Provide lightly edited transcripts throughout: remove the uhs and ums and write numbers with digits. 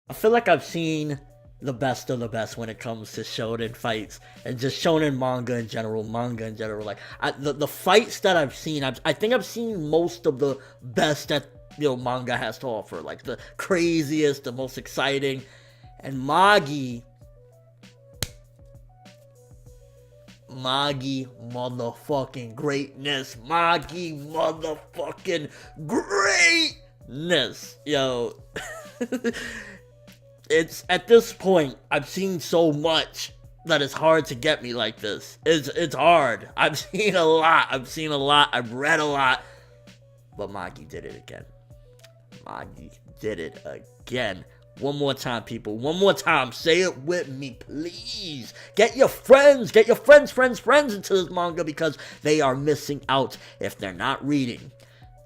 I feel like I've seen the best of the best when it comes to shonen fights and just shonen manga in general. Like the fights that I've seen, I think I've seen most of the best that manga has to offer. Like the craziest, the most exciting, and Magi motherfucking greatness. Magi motherfucking greatness. Yo. It's at this point I've seen so much that it's hard to get me like this. It's hard. I've seen a lot. I've read a lot. But Magi did it again. Magi did it again. One more time, people. One more time. Say it with me, please. Get your friends into this manga because they are missing out if they're not reading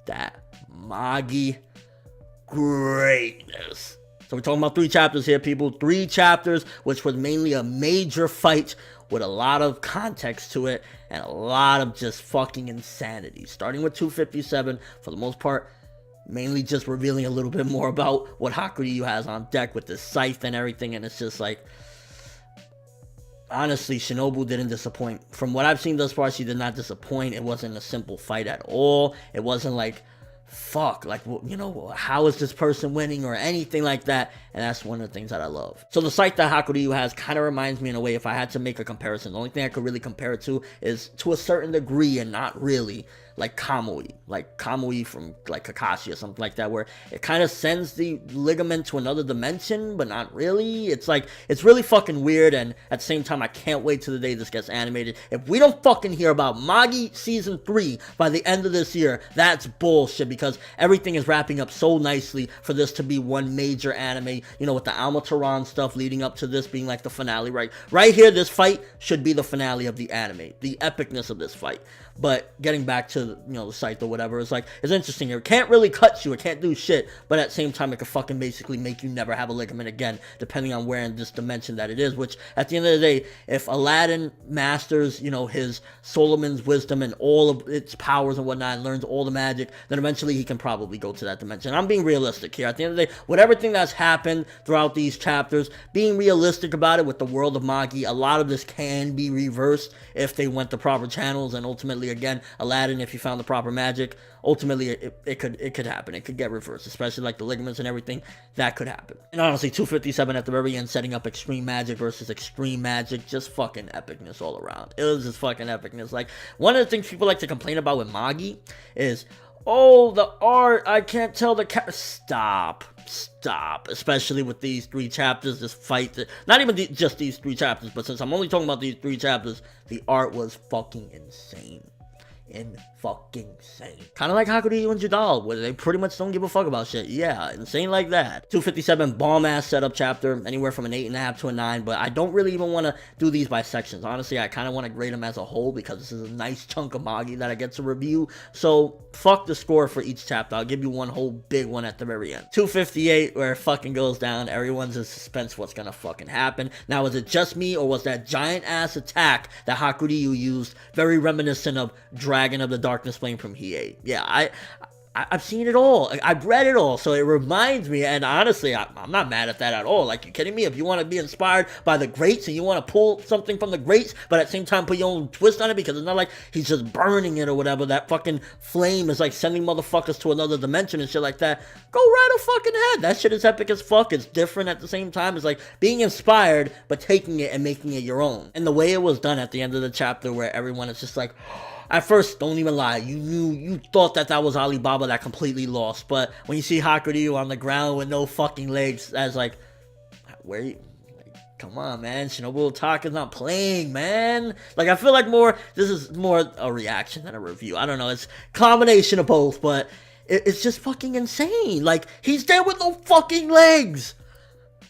that Magi greatness. So we're talking about 3 chapters here, people. 3 chapters, which was mainly a major fight with a lot of context to it and a lot of just fucking insanity. Starting with 257, for the most part, mainly just revealing a little bit more about what Hakuryu has on deck with the scythe and everything. And it's just like, honestly, Shinobu didn't disappoint. From what I've seen thus far, she did not disappoint. It wasn't a simple fight at all. It wasn't like, fuck, like, how is this person winning or anything like that. And that's one of the things that I love. So the scythe that Hakuryu has kind of reminds me in a way, if I had to make a comparison, the only thing I could really compare it to is to a certain degree and not really, like Kamui from like Kakashi or something like that, where it kind of sends the ligament to another dimension, but not really. It's like, it's really fucking weird, and at the same time, I can't wait till the day this gets animated. If we don't fucking hear about Magi Season 3 by the end of this year, that's bullshit, because everything is wrapping up so nicely for this to be one major anime, with the Almataran stuff leading up to this being like the finale, right here, this fight should be the finale of the anime, the epicness of this fight. But getting back to, the scythe or whatever, it's like, it's interesting. It can't really cut you, it can't do shit, but at the same time, it could fucking basically make you never have a ligament again, depending on where in this dimension that it is, which, at the end of the day, if Aladdin masters, his Solomon's wisdom and all of its powers and whatnot, and learns all the magic, then eventually he can probably go to that dimension. I'm being realistic here. At the end of the day, with everything that's happened throughout these chapters, being realistic about it with the world of Magi, a lot of this can be reversed if they went the proper channels, and ultimately, again, Aladdin, if he found the proper magic, ultimately it could happen. It could get reversed, especially like the ligaments and everything. That could happen. And honestly, 257 at the very end, setting up extreme magic versus extreme magic, just fucking epicness all around. It was just fucking epicness. Like, one of the things people like to complain about with Magi is, oh, the art, I can't tell the stop, especially with these 3 chapters, this fight, not even just these 3 chapters, but since I'm only talking about these 3 chapters, the art was fucking insane. Fucking insane. Kind of like Hakuryu and Jadal, where they pretty much don't give a fuck about shit. Yeah, insane like that. 257, bomb-ass setup chapter, anywhere from an 8.5 to a 9, but I don't really even want to do these by sections. Honestly, I kind of want to grade them as a whole, because this is a nice chunk of Magi that I get to review, so fuck the score for each chapter. I'll give you one whole big one at the very end. 258, where it fucking goes down, everyone's in suspense what's gonna fucking happen. Now, was it just me, or was that giant-ass attack that Hakuryu used very reminiscent of Dragon of the Darkness Flame from Hiei? Yeah, I've seen it all. I've read it all, so it reminds me, and honestly, I'm not mad at that at all. Like, you kidding me? If you want to be inspired by the greats and you want to pull something from the greats, but at the same time put your own twist on it, because it's not like he's just burning it or whatever. That fucking flame is like sending motherfuckers to another dimension and shit like that. Go right a fucking head. That shit is epic as fuck. It's different at the same time. It's like being inspired, but taking it and making it your own. And the way it was done at the end of the chapter, where everyone is just like, at first, don't even lie, you thought that was Alibaba that completely lost, but when you see Hakuryu on the ground with no fucking legs, that's like, where you, like, come on, man, Shinobu Otaka's not playing, man. Like, I feel like this is more a reaction than a review. I don't know, it's a combination of both, but it's just fucking insane. Like, he's there with no fucking legs.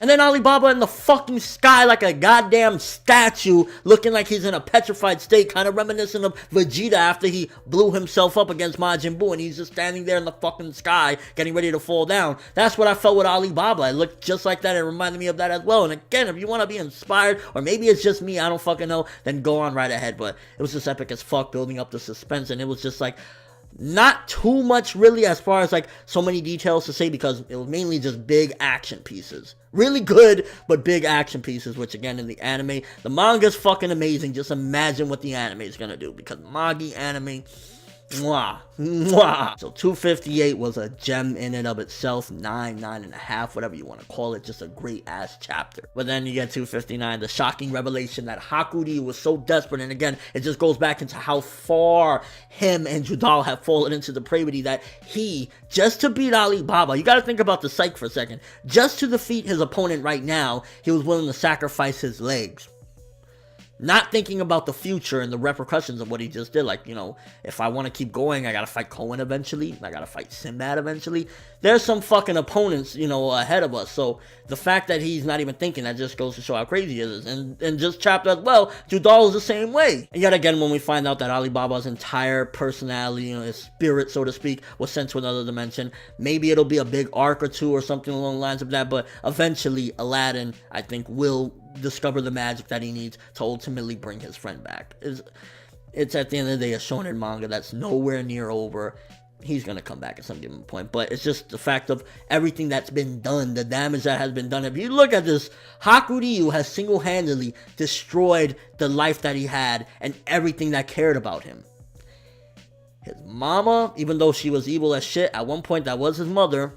And then Alibaba in the fucking sky like a goddamn statue, looking like he's in a petrified state, kind of reminiscent of Vegeta after he blew himself up against Majin Buu, and he's just standing there in the fucking sky, getting ready to fall down. That's what I felt with Alibaba. It looked just like that. It reminded me of that as well. And again, if you want to be inspired, or maybe it's just me, I don't fucking know, then go on right ahead. But it was just epic as fuck, building up the suspense, and it was just like, Not too much really as far as like so many details to say, because it was mainly just big action pieces. Really good, but big action pieces, which again in the anime, the manga's fucking amazing. Just imagine what the anime is gonna do, because Magi anime, mwah, mwah. So 258 was a gem in and of itself. 9.5, whatever you want to call it. Just a great ass chapter. But then you get 259, the shocking revelation that Hakuryu was so desperate. And again, it just goes back into how far him and Judal have fallen into depravity, that he, just to beat Alibaba, you got to think about the psych for a second, just to defeat his opponent right now, he was willing to sacrifice his legs. Not thinking about the future and the repercussions of what he just did. Like, you know, if I want to keep going, I gotta fight Cohen eventually. I gotta fight Sinbad eventually. There's some fucking opponents, you know, ahead of us. So the fact that he's not even thinking, that just goes to show how crazy he is. And just chapter as well, Judal is the same way. And yet again, when we find out that Alibaba's entire personality, you know, his spirit, so to speak, was sent to another dimension, maybe it'll be a big arc or two or something along the lines of that. But eventually, Aladdin, I think, will discover the magic that he needs to ultimately bring his friend back. It's at the end of the day a shonen manga that's nowhere near over. He's gonna come back at some given point, but it's just the fact of everything that's been done, the damage that has been done. If you look at this, Hakuryu has single-handedly destroyed the life that he had and everything that cared about him. His mama, even though she was evil as shit, at one point that was his mother,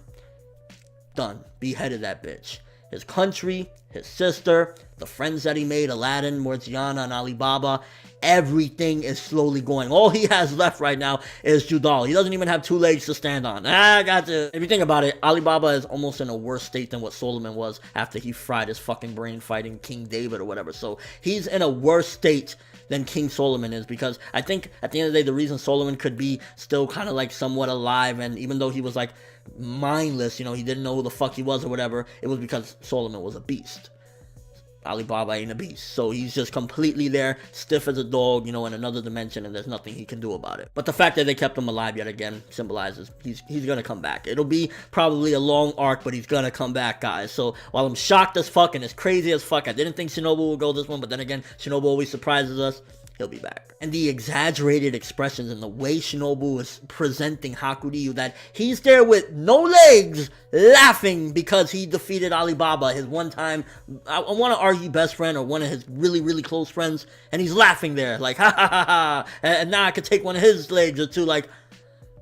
done, beheaded that bitch. His country, his sister, the friends that he made, Aladdin, Morgiana, and Alibaba, everything is slowly going. All he has left right now is Judal. He doesn't even have 2 legs to stand on. I got to. If you think about it, Alibaba is almost in a worse state than what Solomon was after he fried his fucking brain fighting King David or whatever. So he's in a worse state than King Solomon is, because I think at the end of the day, the reason Solomon could be still kind of like somewhat alive, and even though he was like mindless, you know, he didn't know who the fuck he was or whatever, it was because Solomon was a beast. Alibaba ain't a beast, so he's just completely there, stiff as a dog, you know, in another dimension, and there's nothing he can do about it. But the fact that they kept him alive yet again symbolizes he's gonna come back. It'll be probably a long arc, but he's gonna come back, guys. So while I'm shocked as fuck and as crazy as fuck, I didn't think Shinobu would go this one, but then again, Shinobu always surprises us. He'll be back. And the exaggerated expressions and the way Shinobu is presenting Hakuryu, that he's there with no legs, laughing because he defeated Alibaba, his one time, I want to argue best friend, or one of his really, really close friends, and he's laughing there, like, ha ha ha ha, and now I could take one of his legs or two, like,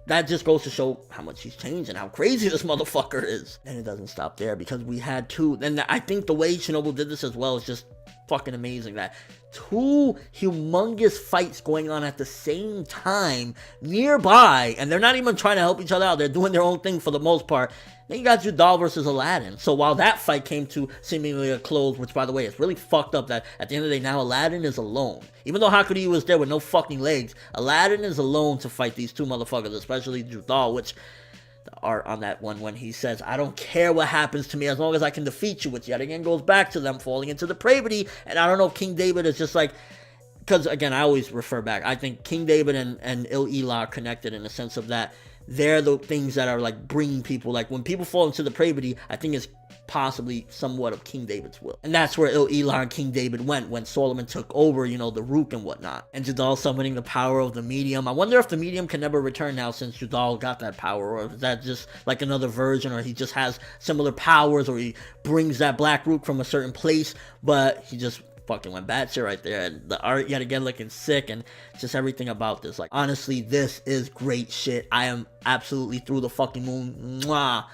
that just goes to show how much he's changed and how crazy this motherfucker is. And it doesn't stop there, because we had 2, and I think the way Shinobu did this as well is just fucking amazing, that 2 humongous fights going on at the same time nearby, and they're not even trying to help each other out, they're doing their own thing for the most part. Then you got Judal versus Aladdin. So while that fight came to seemingly a close, which by the way, it's really fucked up that at the end of the day now Aladdin is alone. Even though Hakuryu was there with no fucking legs, Aladdin is alone to fight these 2 motherfuckers, especially Judal, which the art on that one when he says, I don't care what happens to me as long as I can defeat you, which yet again goes back to them falling into depravity. And I don't know if King David is just like, because again, I always refer back, I think King David and Il-Elah are connected in the sense of that they're the things that are like bringing people, like when people fall into depravity, I think it's possibly somewhat of King David's will. And that's where Il-Elah and King David went when Solomon took over, you know, the Rook and whatnot. And Judal summoning the power of the medium. I wonder if the medium can never return now since Judal got that power, or is that just like another version, or he just has similar powers, or he brings that Black Rook from a certain place, but he just fucking went batshit right there. And the art yet again looking sick, and just everything about this, like, honestly, this is great shit. I am absolutely through the fucking moon. Mwah.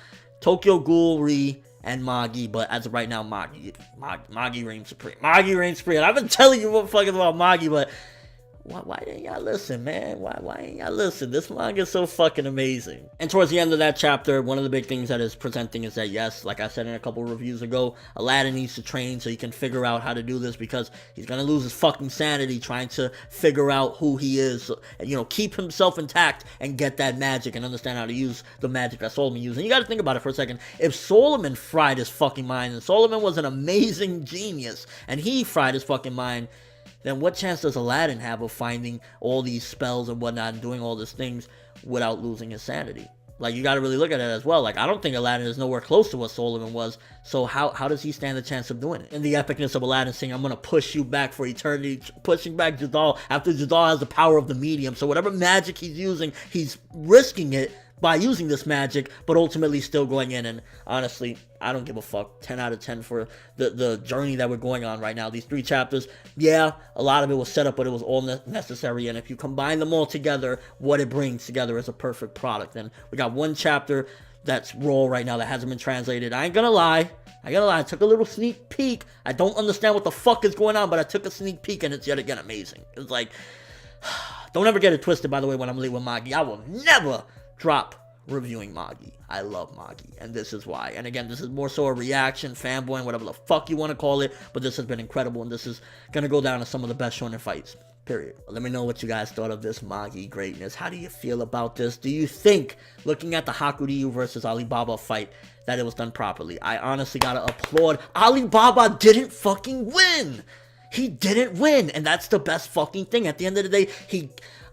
Tokyo Ghoul Re and Magi, but as of right now, Magi reigns supreme. Magi reigns supreme. And I've been telling you motherfuckers about Magi, but why didn't y'all listen, man? Why ain't y'all listen? This manga is so fucking amazing. And towards the end of that chapter, one of the big things that is presenting is that, yes, like I said in a couple reviews ago, Aladdin needs to train so he can figure out how to do this, because he's gonna lose his fucking sanity trying to figure out who he is, and, you know, keep himself intact and get that magic and understand how to use the magic that Solomon used. And you gotta think about it for a second. If Solomon fried his fucking mind, and Solomon was an amazing genius, and he fried his fucking mind, then what chance does Aladdin have of finding all these spells and whatnot and doing all these things without losing his sanity? Like, you got to really look at it as well. Like, I don't think Aladdin is nowhere close to what Solomon was. So how does he stand a chance of doing it? And the epicness of Aladdin saying, I'm going to push you back for eternity, pushing back Jadal after Jadal has the power of the medium. So whatever magic he's using, he's risking it by using this magic, but ultimately still going in. And honestly, I don't give a fuck. 10 out of 10 for the journey that we're going on right now. These 3 chapters, yeah, a lot of it was set up, but it was all necessary. And if you combine them all together, what it brings together is a perfect product. And we got 1 chapter that's raw right now that hasn't been translated. I ain't gonna lie. I took a little sneak peek. I don't understand what the fuck is going on, but I took a sneak peek, and it's yet again amazing. It's like, don't ever get it twisted, by the way, when I'm leaving Magi. I will never drop reviewing Magi. I love Magi, and this is why. And again, this is more so a reaction, fanboying, whatever the fuck you want to call it, but this has been incredible, and this is gonna go down as some of the best shonen fights, period. Let me know what you guys thought of this Magi greatness. How do you feel about this? Do you think, looking at the Hakuryu versus Alibaba fight, that it was done properly? I honestly gotta applaud. Alibaba didn't fucking win! He didn't win, and that's the best fucking thing. At the end of the day,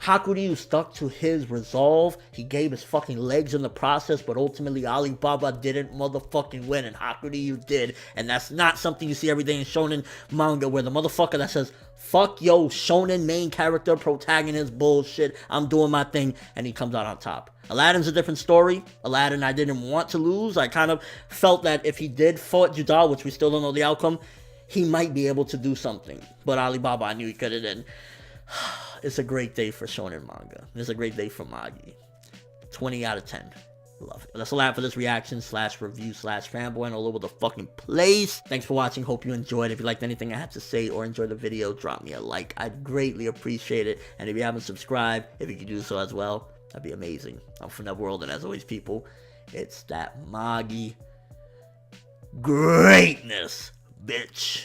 Hakuryu stuck to his resolve. He gave his fucking legs in the process, but ultimately Alibaba didn't motherfucking win, and Hakuryu did. And that's not something you see every day in shonen manga, where the motherfucker that says, fuck yo, shonen main character, protagonist bullshit, I'm doing my thing, and he comes out on top. Aladdin's a different story. Aladdin, I didn't want to lose. I kind of felt that if he did fight Judal, which we still don't know the outcome, he might be able to do something. But Alibaba, I knew he could have done. It's a great day for shonen manga. It's a great day for Magi. 20 out of 10. Love it. That's a lot for this reaction / review / fanboying all over the fucking place. Thanks for watching. Hope you enjoyed. If you liked anything I had to say or enjoyed the video, drop me a like. I'd greatly appreciate it. And if you haven't subscribed, if you could do so as well, that'd be amazing. I'm from the world, and as always, people, it's that Magi greatness, bitch.